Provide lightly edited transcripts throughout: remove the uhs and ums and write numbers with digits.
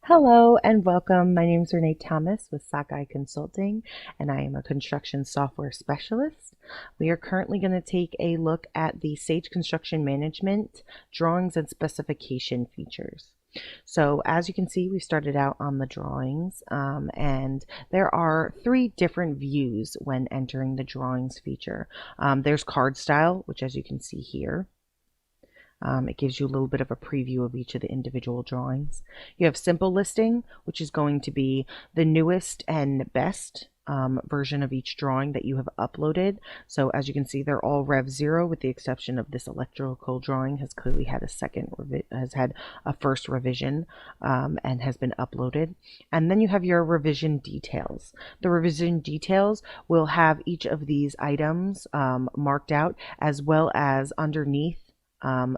Hello and welcome. My name is Renee Thomas with Sockeye Consulting, and I am a construction software specialist. We are currently going to take a look at the Sage Construction Management drawings and specification features. So as you can see, we started out on the drawings, and there are three different views when entering the drawings feature. There's card style, which as you can see here. It gives you a little bit of a preview of each of the individual drawings. You have simple listing, which is going to be the newest and best version of each drawing that you have uploaded. So as you can see, they're all Rev 0 with the exception of this electrical drawing has clearly had a first revision and has been uploaded. And then you have your revision details. The revision details will have each of these items marked out, as well as underneath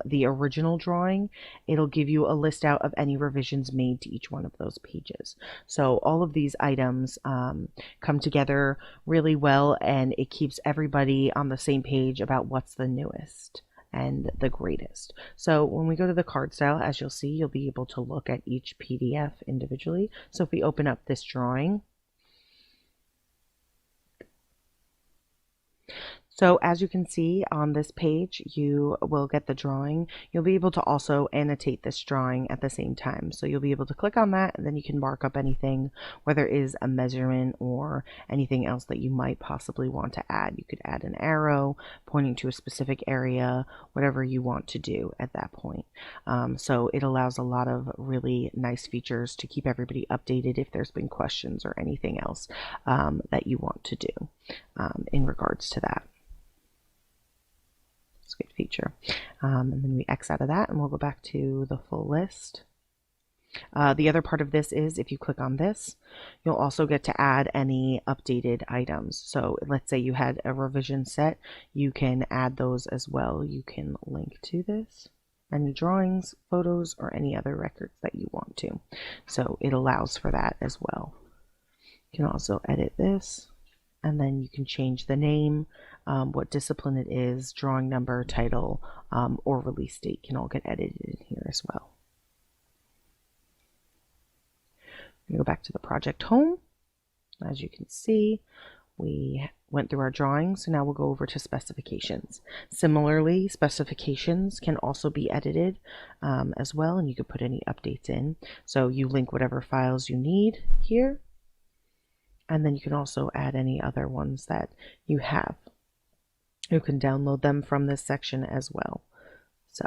the original drawing, it'll give you a list out of any revisions made to each one of those pages. So all of these items come together really well, and it keeps everybody on the same page about what's the newest and the greatest. So when we go to the card style, as you'll see, you'll be able to look at each PDF individually. So if we open up this drawing, so as you can see on this page, you will get the drawing. You'll be able to also annotate this drawing at the same time. So you'll be able to click on that, and then you can mark up anything, whether it is a measurement or anything else that you might possibly want to add. You could add an arrow pointing to a specific area, whatever you want to do at that point. So it allows a lot of really nice features to keep everybody updated if there's been questions or anything else that you want to do in regards to that. Good feature. And then we X out of that and we'll go back to the full list. The other part of this is if you click on this, you'll also get to add any updated items. So let's say you had a revision set, you can add those as well. You can link to this, any drawings, photos, or any other records that you want to. So it allows for that as well. You can also edit this, and then you can change the name, what discipline it is, drawing number, title, or release date can all get edited in here as well. I'm going to go back to the project home. As you can see, we went through our drawings, so now we'll go over to specifications. Similarly, specifications can also be edited as well, and you can put any updates in. So you link whatever files you need here, and then you can also add any other ones that you have. You can download them from this section as well. So,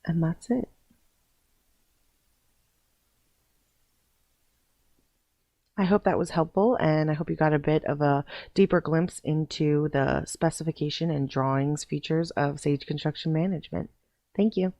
and that's it. I hope that was helpful, and I hope you got a bit of a deeper glimpse into the specification and drawings features of Sage Construction Management. Thank you.